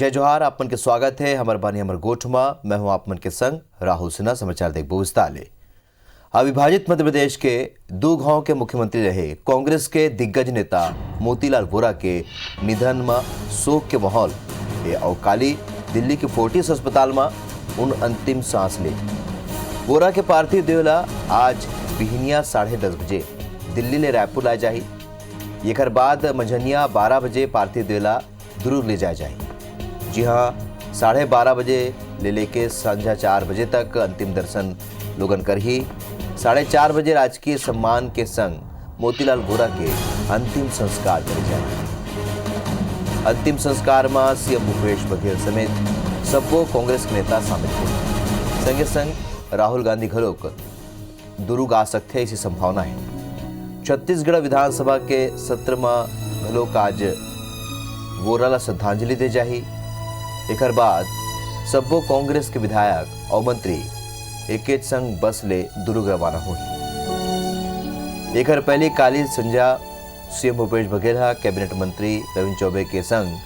जय जोहार। आपमन के स्वागत है हमर बानी हमर गोठमा। मैं हूं आपमन के संग राहुल सिन्हा। समाचार देखबो विस्तार ले। अविभाजित मध्य प्रदेश के दो गांव के मुख्यमंत्री रहे कांग्रेस के दिग्गज नेता मोतीलाल वोरा के निधन में शोक के माहौल है और काली दिल्ली के फोर्टिस अस्पताल में उन अंतिम सांस ले। वोरा के पार्थिव देह आज बिहनिया 10:30 बजे दिल्ली ले रायपुर लाए जाही। एकर बाद मझनिया 12 बजे पार्थिव देह दुर्ग ले जाए जाही। जी हाँ, 12:30 बजे ले लेके संध्या 4 बजे तक अंतिम दर्शन लोगन कर ही 4:30 बजे राजकीय सम्मान के संग मोतीलाल वोरा के अंतिम संस्कार करे जाए। अंतिम संस्कार में सीएम भूपेश बघेल समेत सबो कांग्रेस के नेता शामिल हुए। संगे संग राहुल गांधी घलोक दुर्ग आ सकते हैं, ऐसी संभावना है। छत्तीसगढ़ विधानसभा के सत्र में घलोक आज वोरा ला श्रद्धांजलि दे जाही। एकर बाद सबो कांग्रेस के विधायक और मंत्री एक संग बस ले दुर्ग रवाना हुई। एकर पहले काली संध्या सीएम भूपेश बघेल कैबिनेट मंत्री रविंद्र चौबे के संग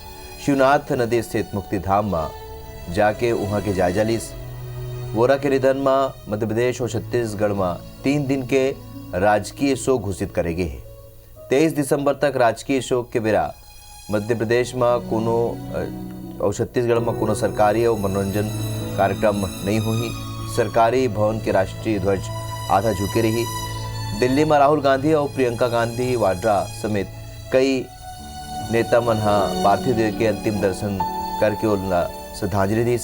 शिवनाथ नदी स्थित मुक्ति धाम में जाके वहां के जायजा लीस। वोरा के निधन में मध्य प्रदेश और छत्तीसगढ़ में 3 दिन के राजकीय शोक घोषित करेगे है। 23 दिसंबर तक राजकीय शोक के बेरा मध्य प्रदेश में कोनो और छत्तीसगढ़ में कोनो सरकारी और मनोरंजन कार्यक्रम नहीं हुई। सरकारी भवन के राष्ट्रीय ध्वज आधा झुके रही। दिल्ली में राहुल गांधी और प्रियंका गांधी वाड्रा समेत कई नेता मन पार्थिव देह के अंतिम दर्शन करके उनला श्रद्धांजलि दी।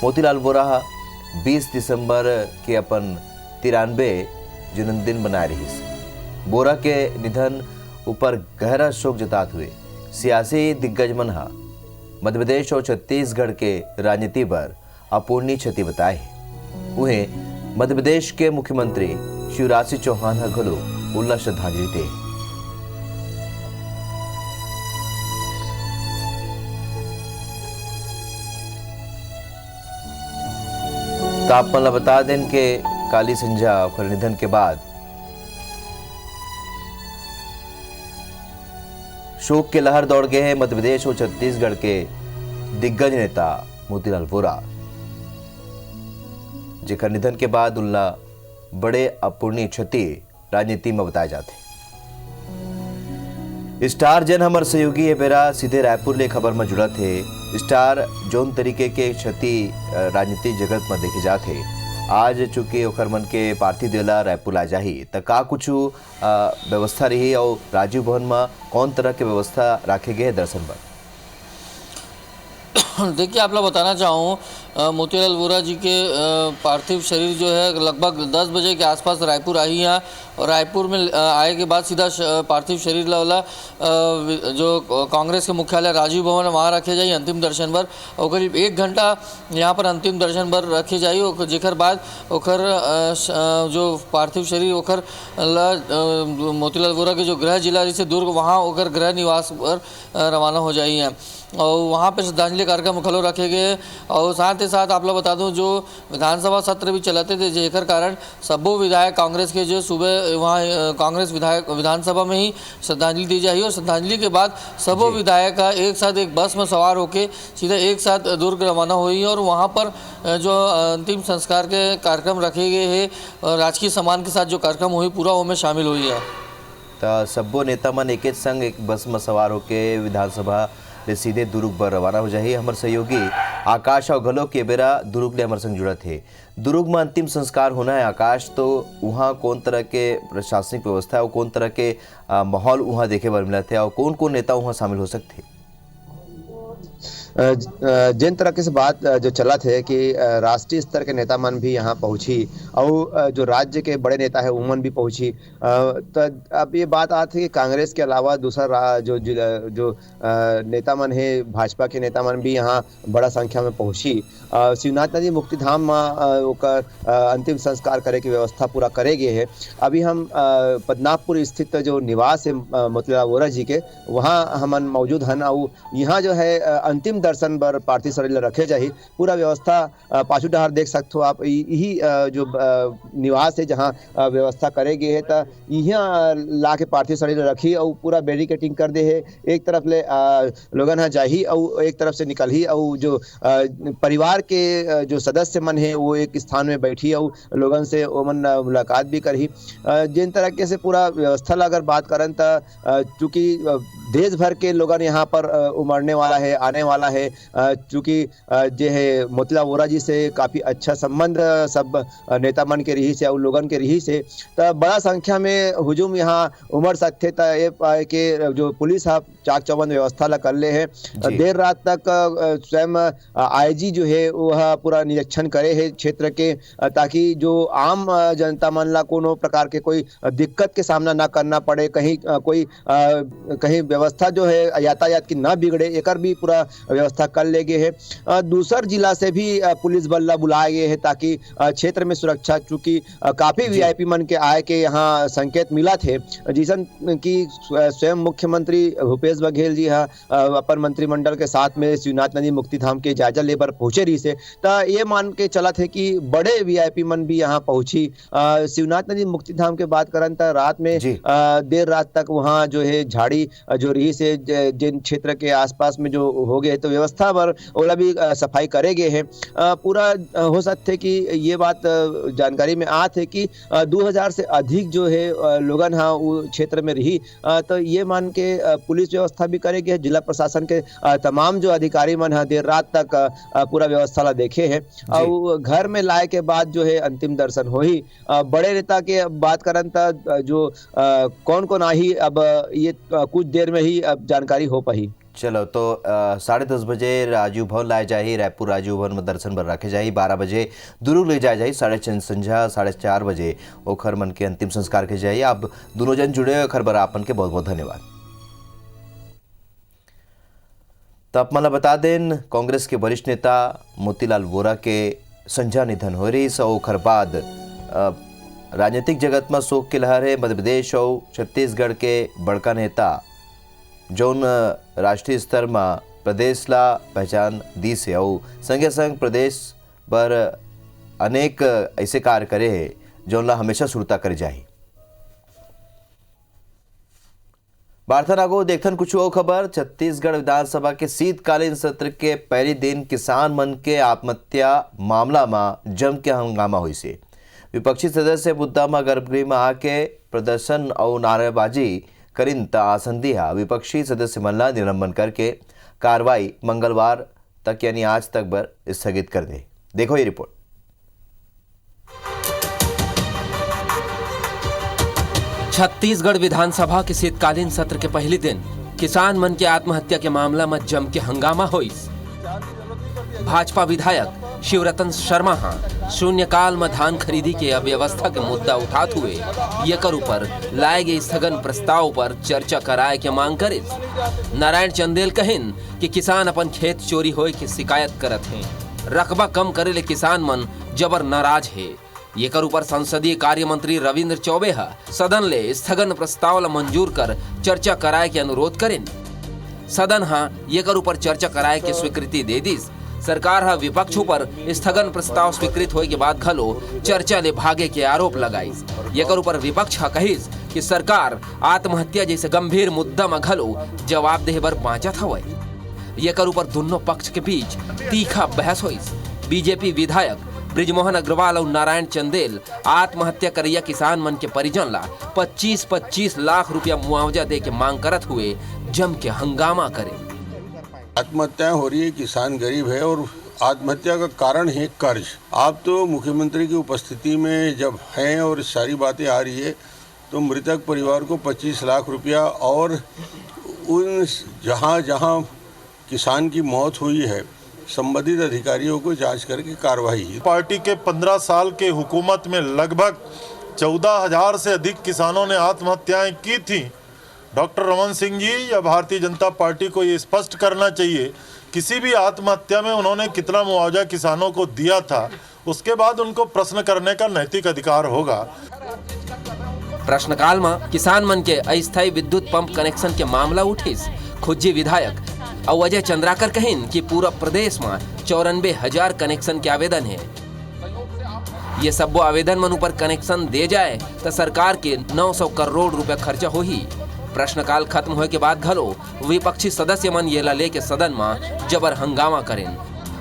मोतीलाल वोरा 20 दिसंबर के अपन 93 जन्मदिन मनाए रही। वोरा के निधन ऊपर गहरा शोक जतात हुए सियासी दिग्गज मन मध्य प्रदेश और छत्तीसगढ़ के राजनीति पर अपूर्णीय क्षति बताए। उन्हें मध्य प्रदेश के मुख्यमंत्री शिवराज सिंह चौहान घलो उल्ला श्रद्धांजलि दे। तो आप मतलब बता दें कि काली संध्या और निधन के बाद शोक के लहर दौड़ गए हैं मध्य प्रदेश और छत्तीसगढ़ के दिग्गज नेता मोतीलाल वोरा, जेकर निधन के बाद उनला बड़े अपूर्णीय क्षति राजनीति में बताए जाते। स्टार जन हमर सहयोगी बेरा सीधे रायपुर ले खबर में जुड़ा थे। स्टार जोन तरीके के क्षति राजनीति जगत में देखे जाते आज चूंकि ओकर मन के पार्थिव देला रायपुर ला जाही त का कुछ व्यवस्था रही और राजीव भवन में कौन तरह के व्यवस्था रखे गए दर्शन पर? देखिए, आप लोग बताना चाहूँ मोतीलाल वोरा जी के पार्थिव शरीर जो है लगभग 10 बजे के आसपास रायपुर आई हैं और रायपुर में आए के बाद सीधा पार्थिव शरीर वाला जो कांग्रेस के मुख्यालय राजीव भवन वहाँ रखे जाइए अंतिम दर्शन पर और करीब 1 घंटा यहाँ पर अंतिम दर्शन पर रखे जाइए और जेकर बाद ओकर जो पार्थिव शरीर ओकर मोतीलाल वोरा के जो गृह जिला जैसे दुर्ग वहाँ ओकर गृह निवास पर रवाना हो जाइए और वहाँ पे श्रद्धांजलि कार्यक्रम खलो रखे गए। और साथ ही साथ आप लोग बता दूं जो विधानसभा सत्र भी चलाते थे जेकर कारण सबो विधायक कांग्रेस के जो सुबह वहाँ कांग्रेस विधायक विधानसभा में ही श्रद्धांजलि दी जाएगी और श्रद्धांजलि के बाद सबो विधायक का एक साथ एक बस में सवार होकर सीधा एक साथ दुर्ग रवाना हुई और वहाँ पर जो अंतिम संस्कार के कार्यक्रम रखे गए हैं राजकीय सम्मान के साथ जो कार्यक्रम हुई पूरा उनमें शामिल हुई है। तो सबो नेता मन एक संग एक बस में सवार होकर विधानसभा ले सीधे दुर्ग पर रवाना हो जाए। हमारे सहयोगी आकाश और घलो के बेरा दुर्ग ले हमारे संग जुड़ा थे। दुर्ग में अंतिम संस्कार होना है आकाश, तो वहाँ कौन तरह के प्रशासनिक व्यवस्था है और कौन तरह के माहौल वहाँ देखे बर मिला थे और कौन कौन नेता वहाँ शामिल हो सकते? जिन तरह से बात जो चला थे कि राष्ट्रीय स्तर के नेता मन भी यहाँ पहुंची और जो राज्य के बड़े नेता है उमन भी पहुंची। तो अब ये बात आती है कि कांग्रेस के अलावा दूसरा जो नेता मन है भाजपा के नेता मन भी यहाँ बड़ा संख्या में पहुंची। शिवनाथ नदी मुक्ति धाम में अंतिम संस्कार करे की व्यवस्था पूरा करे गए है। अभी हम पद्मनाभपुर स्थित जो निवास है मोतीलाल वोरा जी के वहाँ हम मौजूद हैं और यहाँ जो है अंतिम दर्शन बर पार्थिव शरीर ला रखे जाही। पूरा व्यवस्था पाछू डहर देख सकते हो आप, यही जो निवास है जहाँ व्यवस्था करे गए है, तो यहाँ ला के पार्थिव शरीर रखी और पूरा बैरिकेटिंग कर दे है। एक तरफ ले लोगन हा जाही और एक तरफ से निकल ही, और जो परिवार के जो सदस्य मन है वो एक स्थान में बैठी और लोगन से ओमन मुलाकात भी करही। जिन तरीके से पूरा व्यवस्था ला अगर बात करन तो चूँकि देश भर के लोगन यहाँ पर उमड़ने वाला है, आने वाला है, चूँकि जो है मोतीलाल वोरा जी से काफ़ी अच्छा संबंध सब नेता मन के रही से और लोगन के रही से, तो बड़ा संख्या में हुजूम यहाँ उमड़ सकते। तो ये पाए के जो पुलिस है चाक चौबंद व्यवस्था ला कर ले है। देर रात तक स्वयं आईजी जो है वह पूरा निरीक्षण करे है क्षेत्र के, ताकि जो आम जनता मन ला कोनो प्रकार के कोई दिक्कत के सामना ना करना पड़े, कहीं कोई कहीं व्यवस्था जो है यातायात की ना बिगड़े, एकर भी पूरा व्यवस्था कर ले गए है। दूसर जिला से भी पुलिस बल ला बुलाए गए हैं ताकि क्षेत्र में सुरक्षा, चूंकि काफी वीआईपी मन के आए के यहाँ संकेत मिला थे, जिसन की स्वयं मुख्यमंत्री भूपेश बघेल जी अपन मंत्रिमंडल के साथ में शिवनाथ नदी मुक्ति धाम के जायजा लेबर पहुंचे रही से, तो ये मान के चला थे कि बड़े वीआईपी मन भी यहाँ पहुंची। शिवनाथ नदी मुक्ति धाम के बात करन तो रात में देर रात तक वहाँ जो है झाड़ी जो रही से जिन क्षेत्र के आसपास में जो हो गए, तो व्यवस्था पर ओला भी सफाई करे गए हैं। पूरा हो सकते कि ये बात जानकारी में आते कि 2000 से अधिक जो है लोगन हाँ वो क्षेत्र में रही, तो ये मान के पुलिस व्यवस्था भी करेगी। जिला प्रशासन के तमाम जो अधिकारी मन है देर रात तक पूरा व्यवस्था ला देखे है और घर में लाए के बाद जो है अंतिम दर्शन हो ही। बड़े नेता के बात करन तो जो कौन कौन आई अब ये कुछ देर में ही अब जानकारी हो पाई। चलो तो 10:30 बजे राजीव भवन लाए जाही, रायपुर राजीव भवन में दर्शन बर रखे जाही। 12 बजे दुर्ग ले जाए जाही, 3:30 संझा 4:30 बजे ओखर मन के अंतिम संस्कार के जाही। आप दोनों जन जुड़े ओखर बर आपन के बहुत बहुत धन्यवाद। तो आप मला बता दें कांग्रेस के वरिष्ठ नेता मोतीलाल वोरा के संझा निधन हो रही, सो ओखर बाद राजनीतिक जगत में शोक की लहर है। मध्य प्रदेश और छत्तीसगढ़ के बड़का नेता जौन राष्ट्रीय स्तर में प्रदेश ला पहचान दी से और संगे संग प्रदेश पर अनेक ऐसे कार्य करे है जौन ला हमेशा सुरता करे जाही। वार्ता नागो देखन कुछ और खबर। छत्तीसगढ़ विधानसभा के शीतकालीन सत्र के पहले दिन किसान मन के आत्महत्या मामला में जम के हंगामा हुई से विपक्षी सदस्य मुद्दा में गर्भगृह में आके प्रदर्शन और नारेबाजी करिन ता आसंदिहा विपक्षी सदस्य मन ला निलंबन करके कार्रवाई मंगलवार तक यानी आज तक बर स्थगित कर दे। देखो ये रिपोर्ट। छत्तीसगढ़ विधानसभा के शीतकालीन सत्र के पहले दिन किसान मन के आत्महत्या के मामला में जम के हंगामा हुई। भाजपा विधायक शिवरतन शर्मा शून्यकाल में धान खरीदी के अव्यवस्था के मुद्दा उठाते हुए एकर ऊपर लाए गए स्थगन प्रस्ताव पर चर्चा कराए के मांग करे। नारायण चंदेल कहिन कि किसान अपन खेत चोरी होए की शिकायत करत हैं, रकबा कम करे ले किसान मन जबर नाराज है। एकर ऊपर संसदीय कार्य मंत्री रविंद्र चौबे सदन ले स्थगन प्रस्ताव ला मंजूर कर चर्चा कराए के अनुरोध करें। सदन एकर ऊपर चर्चा कराए के स्वीकृति दे दीस। सरकार विपक्ष पर स्थगन प्रस्ताव स्वीकृत होए के बाद घलो चर्चा ले भागे के आरोप लगाई। एकर ऊपर विपक्ष कहिस कि सरकार आत्महत्या जैसे गंभीर मुद्दा में घलो जवाब देहे बर बाँचत हवय। एकर ऊपर दोनों पक्ष के बीच तीखा बहस हुई। बीजेपी विधायक ब्रिजमोहन अग्रवाल और नारायण चंदेल आत्महत्या करैया किसान मन के परिजन ला 25-25 लाख रुपया मुआवजा दे के मांग करत हुए जम के हंगामा करे। आत्महत्याएं हो रही है, किसान गरीब है और आत्महत्या का कारण है कर्ज। आप तो मुख्यमंत्री की उपस्थिति में जब हैं और सारी बातें आ रही है तो मृतक परिवार को 25 लाख रुपया और उन जहां जहां किसान की मौत हुई है संबंधित अधिकारियों को जांच करके कार्रवाई। पार्टी के 15 साल के हुकूमत में लगभग 14,000 से अधिक किसानों ने आत्महत्याएं की थी। डॉक्टर रमन सिंह जी या भारतीय जनता पार्टी को ये स्पष्ट करना चाहिए किसी भी आत्महत्या में उन्होंने कितना मुआवजा किसानों को दिया था, उसके बाद उनको प्रश्न करने का नैतिक अधिकार होगा। प्रश्नकाल में किसान मन के अस्थायी विद्युत पंप कनेक्शन के मामला उठिस। खुज्जी विधायक और अजय चंद्राकर कहिन कि पूरा प्रदेश में 94,000 कनेक्शन के आवेदन है। ये सब आवेदन मन ऊपर कनेक्शन दे जाए तो सरकार के 900 करोड़ रुपया खर्चा हो ही। प्रश्नकाल खत्म होए के बाद घलो विपक्षी सदस्य मन ये ला लेके सदन में जबर हंगामा करें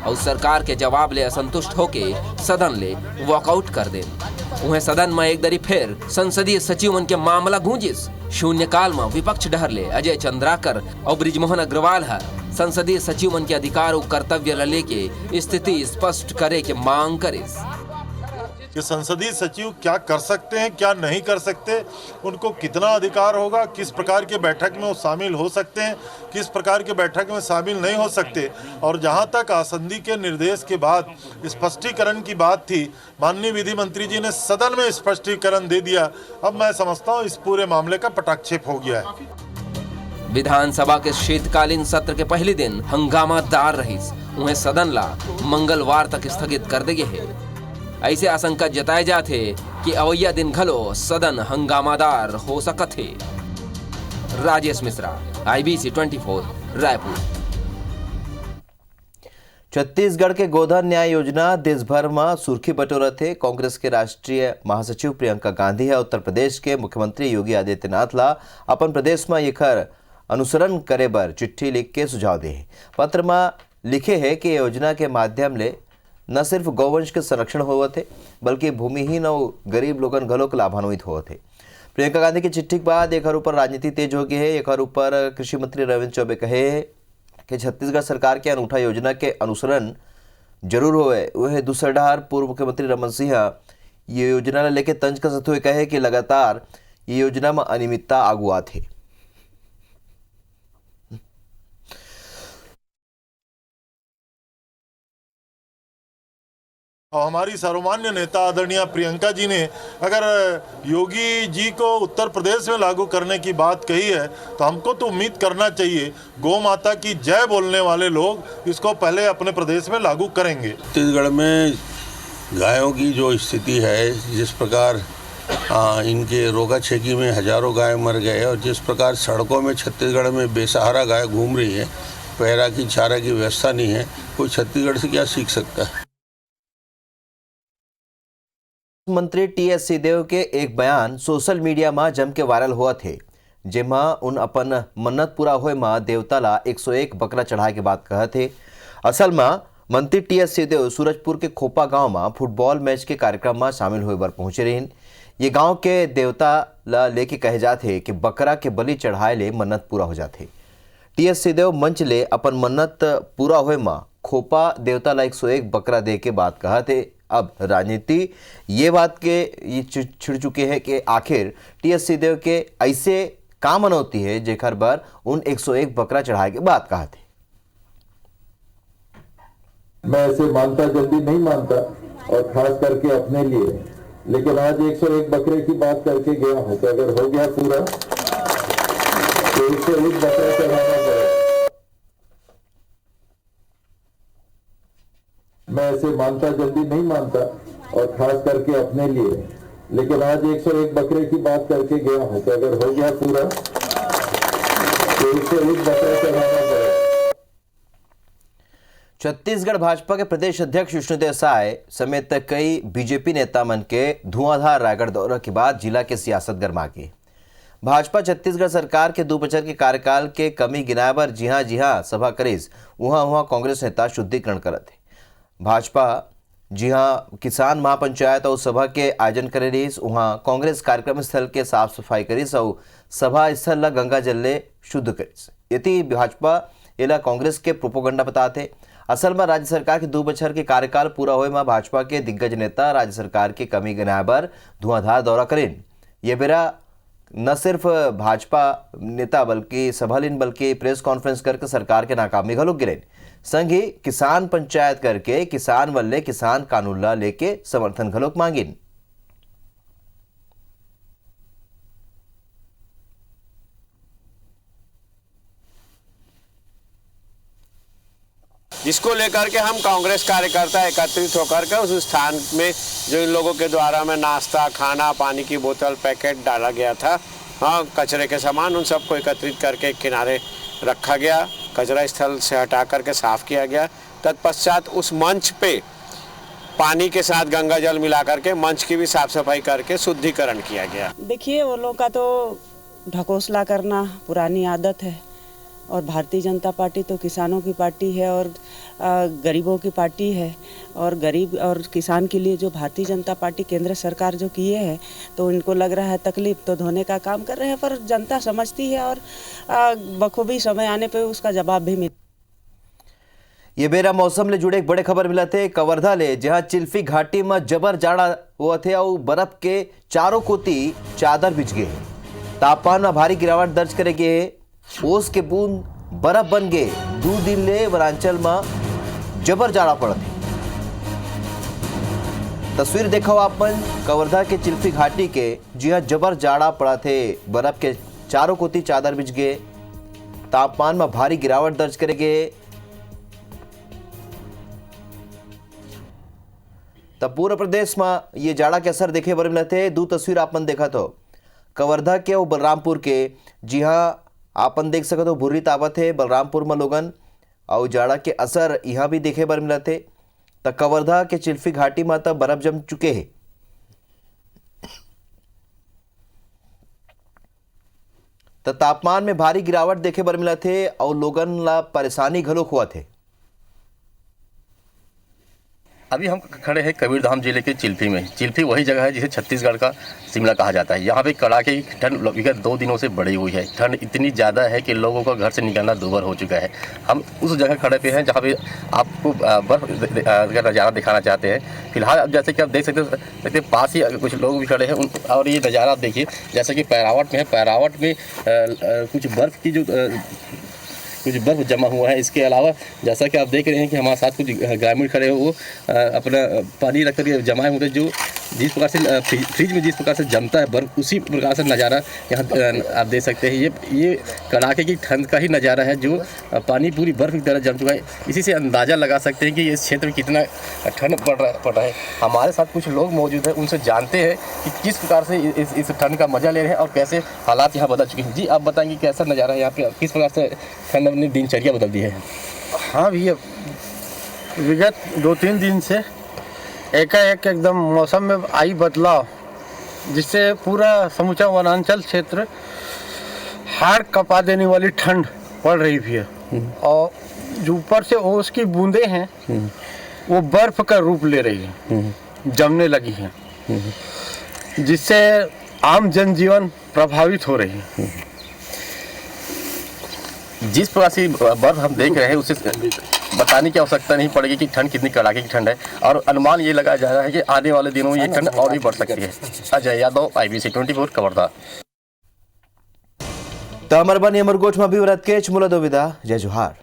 और सरकार के जवाब ले असंतुष्ट होके सदन ले वॉकआउट कर दें। उन्हें सदन में एक दरी फिर संसदीय सचिव मन के मामला गूंजिस। शून्यकाल में विपक्ष डहर ले अजय चंद्राकर और ब्रिजमोहन अग्रवाल है संसदीय सचिव मन के अधिकार और कर्तव्य ला लेके स्थिति स्पष्ट करे के मांग करिस। कि संसदीय सचिव क्या कर सकते हैं, क्या नहीं कर सकते, उनको कितना अधिकार होगा, किस प्रकार के बैठक में वो शामिल हो सकते हैं, किस प्रकार के बैठक में शामिल नहीं हो सकते। और जहां तक आसंदी के निर्देश के बाद स्पष्टीकरण की बात थी, माननीय विधि मंत्री जी ने सदन में स्पष्टीकरण दे दिया। अब मैं समझता हूँ इस पूरे मामले का पटाक्षेप हो गया है। विधानसभा के शीतकालीन सत्र के पहले दिन हंगामादार रही। उन्हें सदन ला मंगलवार तक स्थगित कर दिए है। ऐसे आशंका जताए जाते कि अवैया दिन घलो सदन हंगामादार हो सकत है। राजेश मिश्रा, IBC 24, रायपुर। छत्तीसगढ़ के गोधन न्याय योजना देश भर में सुर्खी बटोरत है। कांग्रेस के राष्ट्रीय महासचिव प्रियंका गांधी है उत्तर प्रदेश के मुख्यमंत्री योगी आदित्यनाथ ला अपन प्रदेश में एकर अनुसरण करे बर चिट्ठी लिख के सुझाव दे। पत्र में लिखे है कि योजना के माध्यम ले न सिर्फ गौवंश के संरक्षण होवत है बल्कि भूमिहीन और गरीब लोगन घलो के लाभान्वित होवत है। प्रियंका गांधी की चिट्ठी के बाद एक ऊपर राजनीति तेज हो गई है। एक ऊपर कृषि मंत्री रविंद्र चौबे कहे कि छत्तीसगढ़ सरकार के अनूठा योजना के अनुसरण जरूर होवे। वह दूसरा डहार पूर्व मुख्यमंत्री रमन सिंह ये योजना लेके तंज कसत हुए कहे कि लगातार ये योजना में अनियमितता आगू आत है। और हमारी सर्वमान्य नेता आदरणीय प्रियंका जी ने अगर योगी जी को उत्तर प्रदेश में लागू करने की बात कही है तो हमको तो उम्मीद करना चाहिए गौ माता की जय बोलने वाले लोग इसको पहले अपने प्रदेश में लागू करेंगे। छत्तीसगढ़ में गायों की जो स्थिति है, जिस प्रकार इनके रोगा छेकी में हजारों गाय मर गए और जिस प्रकार सड़कों में छत्तीसगढ़ में बेसहारा गाय घूम रही है, पैरा की चारा की व्यवस्था नहीं है, कोई छत्तीसगढ़ से क्या सीख सकता है। मंत्री TS सिंहदेव के एक बयान सोशल मीडिया में जम के वायरल हुआ थे, जेमा उन अपन मन्नत पूरा होए में देवता ला 101 बकरा चढ़ाए के बात कहे थे। असल में मंत्री TS सिंहदेव सूरजपुर के खोपा गांव में फुटबॉल मैच के कार्यक्रम में शामिल हुए बर पहुंचे रहीन। ये गांव के देवता ला लेके कहे जाते कि बकरा के बलि चढ़ाए ले मन्नत पूरा हो जाते। TS सिंहदेव मंच ले अपन मन्नत पूरा हुए में खोपा देवता ला 101 बकरा दे के बात कहा थे। अब राजनीति ये बात के ये छिड़ चुके हैं कि आखिर TS सिंहदेव के ऐसे काम मनौती है जेकर बर उन 101 बकरा चढ़ाए के बात कहा थे। मैं ऐसे मानता जल्दी नहीं मानता और खास करके अपने लिए, लेकिन आज 101 बकरे की बात करके गया हूं तो अगर हो गया पूरा तो 101 बकरा चढ़ाना पड़ेगा। मैं ऐसे मानता जल्दी नहीं मानता और खास करके अपने लिए, लेकिन आज 101 बकरे की बात करके गया हूं तो अगर हो गया पूरा तो 101 बकरा चढ़ाना पड़ेगा। छत्तीसगढ़ भाजपा के प्रदेश अध्यक्ष विष्णुदेव साय समेत कई बीजेपी नेता मन के धुआंधार रायगढ़ दौरा के बाद जिला के सियासत गरमा गई। भाजपा छत्तीसगढ़ सरकार के 2 बछर के कार्यकाल के कमी गिनाए बर जी हाँ सभा करीस वहाँ कांग्रेस नेता शुद्धिकरण करत है। भाजपा जी हाँ किसान महापंचायत और सभा के आयोजन करे रहीस। वहाँ कांग्रेस कार्यक्रम स्थल के साफ सफाई करीस और सभा स्थल ला गंगा जल ले शुद्ध करीस। यदि भाजपा एला कांग्रेस के प्रोपोगंडा बताते। असल में राज्य सरकार के 2 बछर के कार्यकाल पूरा होए में भाजपा के दिग्गज नेता राज्य सरकार के कमी गिनाए बर धुआंधार दौरा करें। ये बेरा न सिर्फ भाजपा नेता बल्कि सभालीन बल्कि प्रेस कॉन्फ्रेंस करके सरकार के नाकामी घलोक गिरें। संग ही किसान पंचायत करके किसान वल्ले किसान कानून ला लेके समर्थन घलोक मांगिन। जिसको लेकर के हम कांग्रेस कार्यकर्ता एकत्रित होकर के उस स्थान में जो इन लोगों के द्वारा में नाश्ता खाना पानी की बोतल पैकेट डाला गया था, हाँ कचरे के सामान, उन सबको एकत्रित करके किनारे रखा गया, कचरा स्थल से हटा करके साफ किया गया। तत्पश्चात उस मंच पे पानी के साथ गंगा जल मिला करके मंच की भी साफ सफाई करके शुद्धिकरण किया गया। देखिए, वो लोग का तो ढकोसला करना पुरानी आदत है, और भारतीय जनता पार्टी तो किसानों की पार्टी है और गरीबों की पार्टी है, और गरीब और किसान के लिए जो भारतीय जनता पार्टी केंद्र सरकार जो किए हैं, तो इनको लग रहा है तकलीफ तो धोने का काम कर रहे हैं, पर जनता समझती है और बखूबी समय आने पे उसका जवाब भी मिलता है। ये बेरा मौसम ले जुड़े एक बड़े खबर मिला थे कवर्धा ले, जहां चिल्फी घाटी में जबर जाड़ा हुआ थे और बर्फ के चारों कोती चादर बिछ गए। तापमान में भारी गिरावट दर्ज करे गए, ओस के बूंद बर्फ बन गए। 2 दिन ले वनांचल में जबर जाड़ा पड़ा थे। तस्वीर देखो आपन कवर्धा के चिल्फी घाटी के, जी हाँ जबर जाड़ा पड़ा थे, बर्फ के चारों कोती चादर बिछ गए। तापमान में भारी गिरावट दर्ज करे गए। तब पूरे प्रदेश में ये जाड़ा के असर देखे बर मिले थे। 2 तस्वीर आपन देखा तो कवर्धा के और बलरामपुर के, जी हाँ आपन देख सकते हो भूरी ताबत है बलरामपुर में लोगन, और जाड़ा के असर यहाँ भी देखे बर मिला थे। तो कवर्धा के चिल्फी घाटी में तब बर्फ जम चुके हैं। तो तापमान में भारी गिरावट देखे बर मिला थे और लोगन ला परेशानी घलोक हुआ थे। अभी हम खड़े हैं कबीरधाम जिले के चिल्फी में। चिल्फी वही जगह है जिसे छत्तीसगढ़ का शिमला कहा जाता है। यहाँ पे कड़ाके की ठंड विगत 2 दिनों से बढ़ी हुई है। ठंड इतनी ज़्यादा है कि लोगों का घर से निकलना दूभर हो चुका है। हम उस जगह खड़े पे हैं जहाँ पे आपको बर्फ का नज़ारा दिखाना चाहते हैं। फिलहाल अब जैसे कि आप देख सकते हैं पास ही कुछ लोग भी खड़े हैं और ये नज़ारा आप देखिए, जैसे कि पैरावट में है। पैरावट में कुछ बर्फ़ की जो कुछ बर्फ जमा हुआ है। इसके अलावा जैसा कि आप देख रहे हैं कि हमारे साथ कुछ ग्रामीण खड़े हो, वो अपना पानी रख कर जमाए हुए, जो जिस प्रकार से फ्रिज में जिस प्रकार से जमता है बर्फ, उसी प्रकार से नज़ारा यहाँ आप देख सकते हैं। ये कड़ाके की ठंड का ही नज़ारा है, जो पानी पूरी बर्फ की तरह जम चुका है। इसी से अंदाज़ा लगा सकते हैं कि इस क्षेत्र में कितना ठंड पड़ रहा है। हमारे साथ कुछ लोग मौजूद हैं, उनसे जानते हैं कि किस प्रकार से इस ठंड का मज़ा ले रहे हैं और कैसे हालात यहाँ बदल चुके हैं। जी आप बताएंगे कैसा नज़ारा है यहाँ पे, किस प्रकार से ठंड अपनी दिनचर्या बदल दी है? हाँ भैया, विगत 2-3 दिन से एकाएक एकदम मौसम में आई बदलाव, जिससे पूरा समूचा वनांचल क्षेत्र हाड़ कपा देने वाली ठंड पड़ रही भैया। और जो ऊपर से ओस की बूंदें हैं वो बर्फ का रूप ले रही हैं, जमने लगी हैं, जिससे आम जनजीवन प्रभावित हो रही है। जिस प्रकार से बर्फ हम देख रहे हैं उससे बताने की आवश्यकता नहीं पड़ेगी कि ठंड कितनी कड़ाके की ठंड है, और अनुमान ये लगाया जा रहा है कि आने वाले दिनों में ये ठंड और भी बढ़ सकती है। अजय यादव, IBC 24 कवर्धा। तो अमरबन अमरगोठ में भी व्रत के चमुला दो विदा। जय जोहार।